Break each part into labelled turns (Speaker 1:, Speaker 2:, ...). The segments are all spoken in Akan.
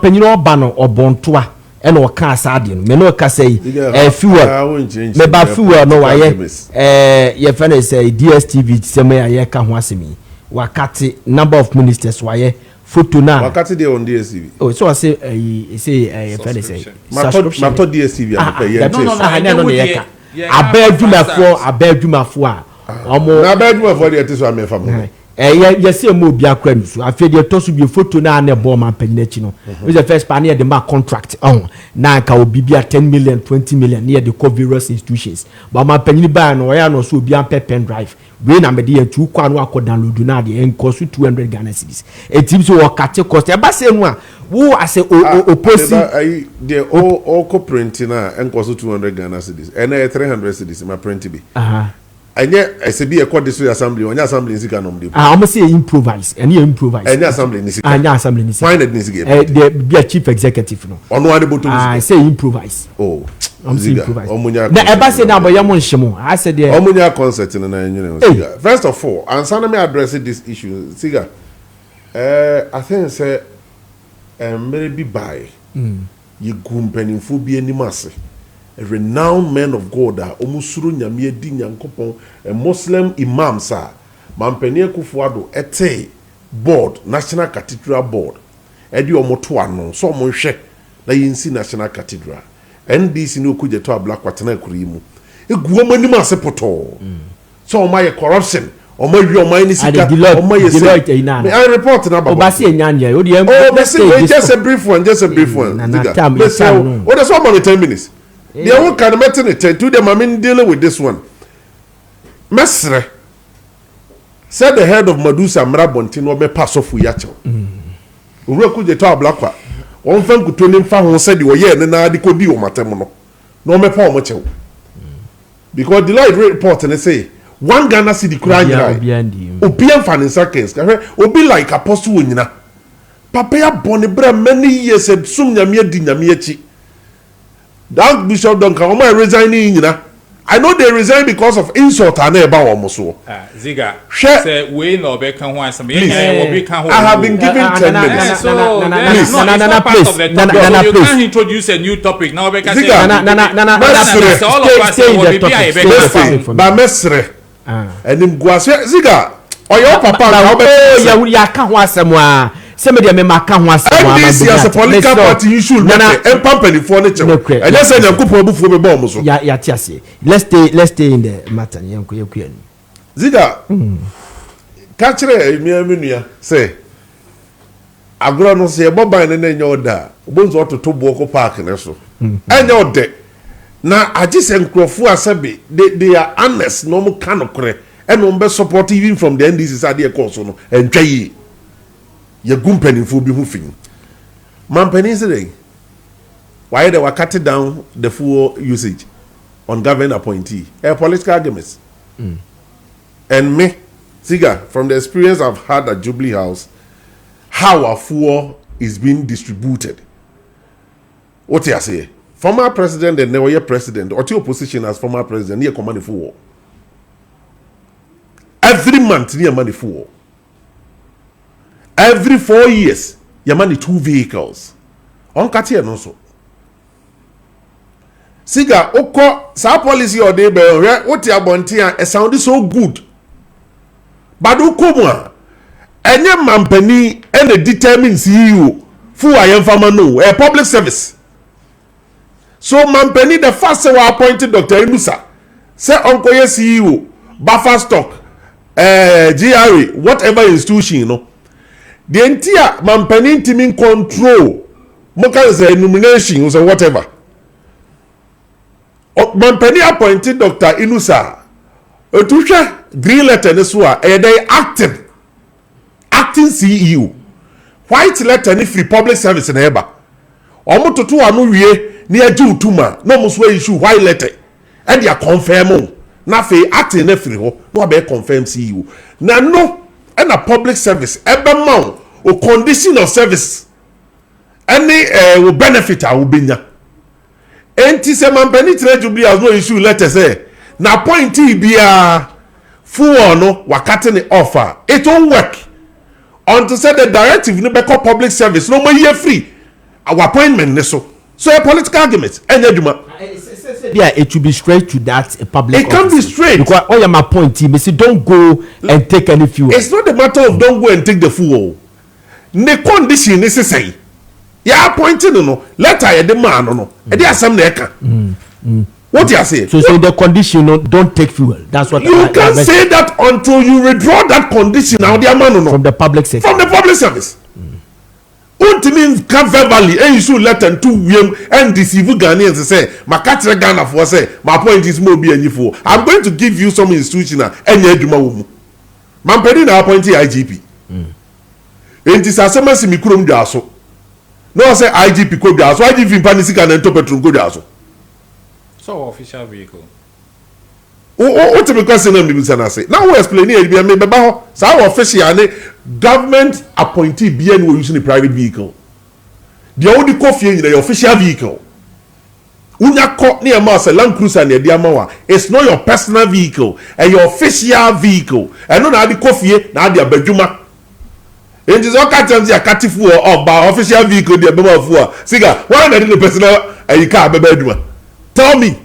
Speaker 1: penyin obano obontoa e na oka asade no me no ka say fuel me ba fuel no waye ye fene say DSTV sema ya ka ho asemi wakati number of ministers waye photo na
Speaker 2: wakati dey on DSTV
Speaker 1: so I say fene say
Speaker 2: mato DSTV
Speaker 1: no abedwumafo a omo
Speaker 2: na abedwumafo dey teso amefa mo
Speaker 1: yes mo bi akra nusu afi de to so bi photo na na bo man paginachi no we the first pan here the ma contract on na ka obi bia 10 million 20 million near the various institutions but man pagini ba no ya no so obi an pen drive we na me de tu kwa no akọ download na de enko so 200 Ghana cedis etim so wo kate cost e ba se no a wo ase oposi
Speaker 2: the all co printing na enko so 200 Ghana cedis and 300 cedis ma print bi anya esebi e code so assembly onya assembly nsika no mde
Speaker 1: am say improvise and improvise
Speaker 2: anya assembly nsika find it nsika
Speaker 1: the be a chief executive no
Speaker 2: ono ade bottom
Speaker 1: say improvise I'm saying improvise na eba say na boya mo nhimo I said there
Speaker 2: omunya concert na nyene siga first of all answer me address this issue siga I think say maybe by ye gumpenifo bi animase a renowned man of God omusuru nyame adi nyankopon a Muslim imam sir mampanie Kwadwo ete board national cathedral board edi omoto ano so omonhwe na yinsi national cathedral NDC no kuje to ablakwatena kurimu eguo manim ase poto so omaye corruption omawi omai ni sika omaye say I report na baba
Speaker 1: obasi enyanya odi
Speaker 2: just a brief one what is 1 10 minutes they won't can meeting it to them I mean dealing with this one Mesre said the head of Madusa Mrabontin no be pass off yacho uru kuje to ablakwa on fan kuto ni mfa ho said wo ye na ade ko bi o matem no me pa o mo chew because the light report and say 1 Ghana cedi kura nyira obi amfa ne seconds obi like apostle nyina papa ya bone bra many years sum nyame adi nyame achi that bishop don't come resigning nyina I know they resign because of insult and eba wo so
Speaker 3: ziga say we no be kan ho asem ye will be kan ho
Speaker 2: I have been given 10 minutes
Speaker 3: you can't introduce a new topic now be can say
Speaker 2: all of us will be ba mesre enim guase ziga oyo papa na
Speaker 1: ya kan ho asem a some of them maka ho asem
Speaker 2: this as a political party you should company for nature and let's say nyankopon bufu be bom so
Speaker 1: ya tiase let's stay in the matter yanko yakuan
Speaker 2: ziga kachire miamnua say agro no say boban ne nya oda obonzo ototo buoko park ne so enya ode na agise nkrofo asabe they are honest no mo kanokre and no be support even from the NDC side e course no entwayi ye gumpenifo bi hu fin mampani say why they were cutting down the fuel usage on government appointee a political gimmicks and me Siga from the experience I've had at Jubilee House how our fuel is being distributed what you say former president and never president or to opposition as former president near command fuel every month near money fuel every 4 years your money 2 vehicles on katia no so Siga oko sa policy or dey be what ya bontia e sound so good but ukomu a enye mampani ene determine CEO fu ayemfama no a public service so mampani the first we appointed Dr. Inusa say onkoye CEO buffer stock GRA whatever institution you know the entire mampani team control moka say nomination or whatever mampani appointed Dr. Inusa otusha green letter ne so a dey acting CEO white letter ni free public service na eba omototo anu wie ni agi utuma no mo so issue white letter and they confirm na fe acting na free ho no be confirm CEO na no and a public service ebe ma o condition of service any will benefit a wo benya enti se mampani tire Jubilee as no issue letter say na appointee bia full no wakate ne offer it won't work until say the directive no be public service no more year free our appointment so a political argument
Speaker 1: yeah, it should be straight to that public.
Speaker 2: It can't be straight
Speaker 1: because all your appointee me say don't go and take any fuel.
Speaker 2: It's not a matter of don't go and take the fuel. The condition necessary. Yeah, appointed no letter the man no. E dey asem na eka. What you say?
Speaker 1: So the condition no don't take fuel. That's what
Speaker 2: you can't say that until you withdraw that condition now the man no
Speaker 1: from the public sector.
Speaker 2: From the public service. Ultimately, can verbally and you should let them to wiem and deceive Ghanaians say my catcher Ghana for say my point is more be any for. I'm going to give you some institution and eduma wumu. Man pedi na appointee IGP. Enti sasema si mikrom dwaso. No say IGP ko dwaso, IGP panisi kan ento petrol ko dwaso.
Speaker 3: So official vehicle.
Speaker 2: What the question am bisa na say. Now we explain here be me beba ho. Sa official ne government appointee be any using a private vehicle. The only coffee in the official vehicle. Unya ko near Massa Land Cruiser near Diamawa. It's not your personal vehicle and your official vehicle. And no na the coffee na dia bedjuma. It is all kinds of katifu or by official vehicle the bema for. Siga, why not the personal car bedjuma? Tell me.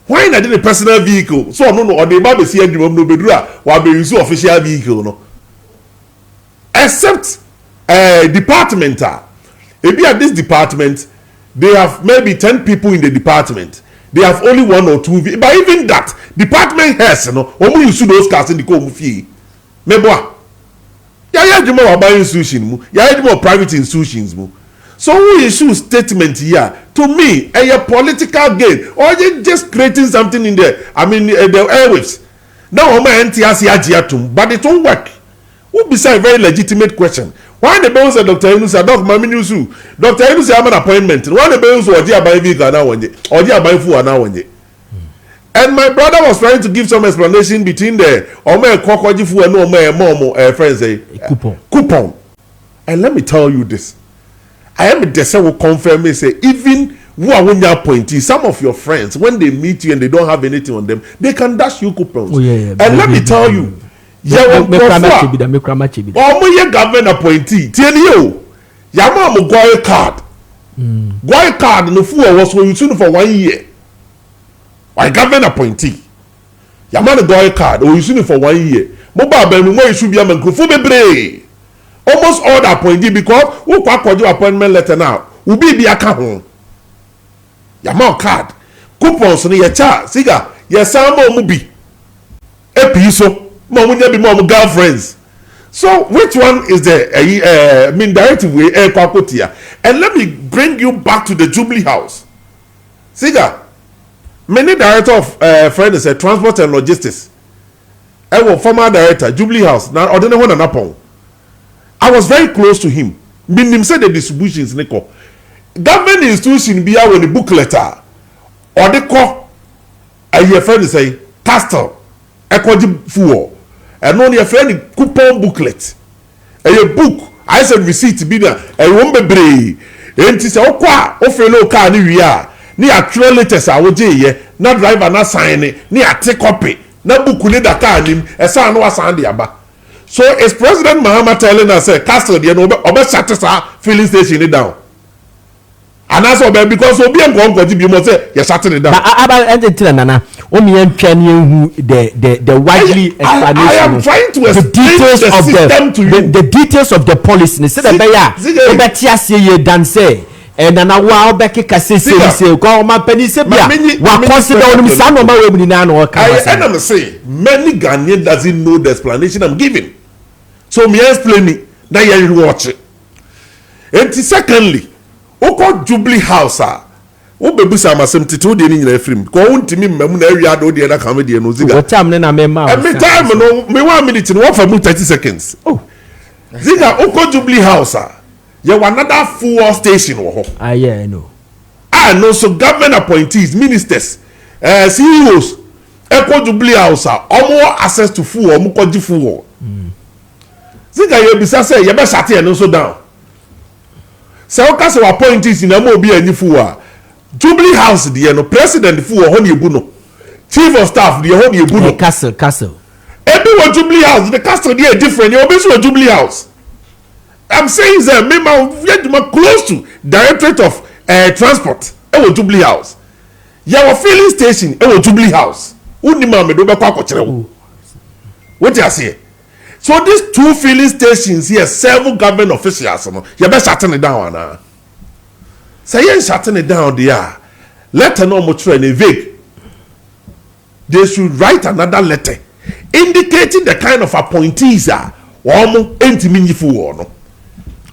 Speaker 2: Why not the personal vehicle? So no or the baby see edjuma no bedura wa be use official vehicle no. Except departmental. If you at this department, they have maybe 10 people in the department. They have only 1 or 2 but even that department heads no omo use those cars in the ko mu fie. Meboa. Ya juma wa buy institution mu. Ya juma private institutions mu. So who issue statement here to me a political gain or just creating something in there. I mean the airwaves. Now Oma NTS Agyei but it won't work. Would be a very legitimate question. Why the bells Dr. Enusa, Dr. Mami Nusu, Dr. Enusa have an appointment. Why the bells or dear by vehicle now one day, or dear by food now one day. And my brother was trying to give some explanation between the Ome Kwakwajifu and Ome Momo friends coupon. And let me tell you this. I am a descent will confirm me say even who are when you appointee, some of your friends when they meet you and they don't have anything on them, they can dash you coupons. Oh, yeah. And let me tell you. Government appointee tieni yo yama mo goy card no full was for you for 1 year. Why government appointee yama the goy card or you for 1 year mo ba be mo issue bi am nkrofo bebre almost all the appointee because who kwakojo appointment letter now ubi bi aka ho yama card coupons ni ye cha siga ye samo mo bi epi so mom be mom girlfriends. So which one is the directive way and let me bring you back to the Jubilee House. Siga, many director of friend is transport and logistics. I was former director Jubilee House. Now I don't know what an I was very close to him. Meaning said the distributions niko. Government institution be out with the book letter or the call a friend say Castle Equity Fuel. And only a friend coupon booklet. A book. I said receipt be there. A won't be brave. And it's all qua of fellow car near. Near trail letters I would ye. Not driver not sign it. Near take copy. Not book need a car him. A son was Sandy Abba. So is President Mahama telling us a castle the over Shatter filling station it down. And that's all because we'll be a going to be more say you're shutting it down.
Speaker 1: About Nana, only the widely explanation.
Speaker 2: I am trying to explain
Speaker 1: the
Speaker 2: system to you.
Speaker 1: The details of the policy. Instead of Beya, dance. And then I will back a cassette. Call my penny. What consider on some of my women now?
Speaker 2: And I'm saying many Ghanaians doesn't know the explanation I'm giving. So me explain it. Now you watch it. And secondly. Oko Jubilee House wo bebusa amasem tete wo de ni nyina film ko wo ntimi mmam na awia do de na kama de no ziga
Speaker 1: what time na mema
Speaker 2: every time no me 1 minute no for 30 seconds oh ziga Oko Jubilee House you another fuel station wo ho
Speaker 1: yeah I know
Speaker 2: no so government appointees ministers CEOs Oko Jubilee House more access to fuel omo koji fuel ziga you bisa say you be shut here no so down. So because our appointees in Amobi and Yeboah, Jubilee House the president for Honey Buno, chief of staff the Honey Buno
Speaker 1: castle.
Speaker 2: Everyone Jubilee House the castle they different. You obviously Jubilee House. I'm saying that me close to Directorate of Transport. I will Jubilee House. Your filling station. I will Jubilee House. Unima me do be kwa kochire. What you say? So these 2 filling stations here, 7 government officials. You better shutting it down now. Say you shutting it down there. Let no more train vague. They should write another letter indicating the kind of appointees are.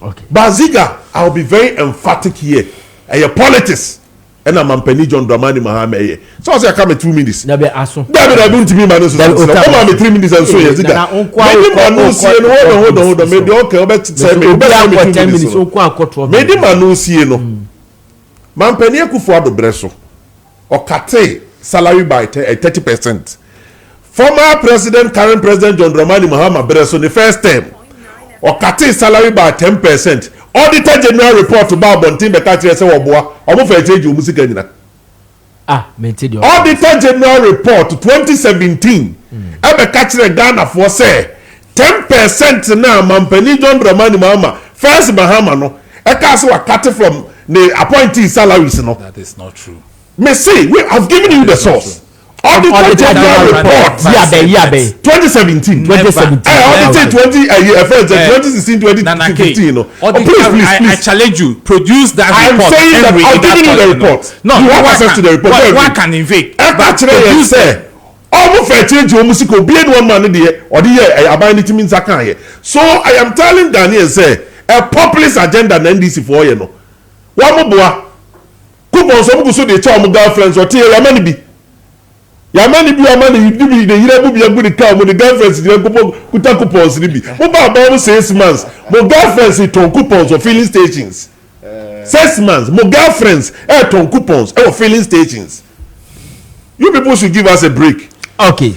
Speaker 2: Okay. Baziga, I'll be very emphatic here. And your politics. And I'm Penny John Dramani Mahame. So I say I come in 2 minutes.
Speaker 1: Never ask.
Speaker 2: David, I don't to be my nose. I'm 3 minutes and so yes. Maybe hold on. Maybe okay. Maybe 10 minutes. Maybe Manusi no. Man Penny Kwadwo Breso. Or Kate salary by 30%. Former president, current president John Dramani Mahama Breso the first term. Or Kate salary by 10%. Auditor General report to Babontin Bekatri say Yeboah omo fe change music anyina.
Speaker 1: Maintain your
Speaker 2: Auditor General report 2017. Ebe Katri Ghana for say 10% now Mampeni John Dramani Mahama first Mahama no. E ka say cut from the appointee salaries no.
Speaker 3: That is not true.
Speaker 2: Me see, I've given you the source. Auditor General report 2017. 2016, 2015.
Speaker 3: I challenge you. Produce that report.
Speaker 2: I'm saying that I've given you the report.
Speaker 3: No,
Speaker 2: you have access to the report.
Speaker 3: What can invade?
Speaker 2: Produce it. Almost fair change your music or be one man in the year or the year I buy anything means I can't hear. So I am telling Daniel say a populist agenda and NDC for you know. One more coupons of so they charm girlfriends or tear your money be. Yamani bi amani you be the yire bi agu the car with the girlfriends the kuta coupons ni bi mo ba about 6 months mo girlfriends ton coupons or filling stations 6 months mo girlfriends ton coupons or filling stations. You people should give us a break.
Speaker 1: Okay.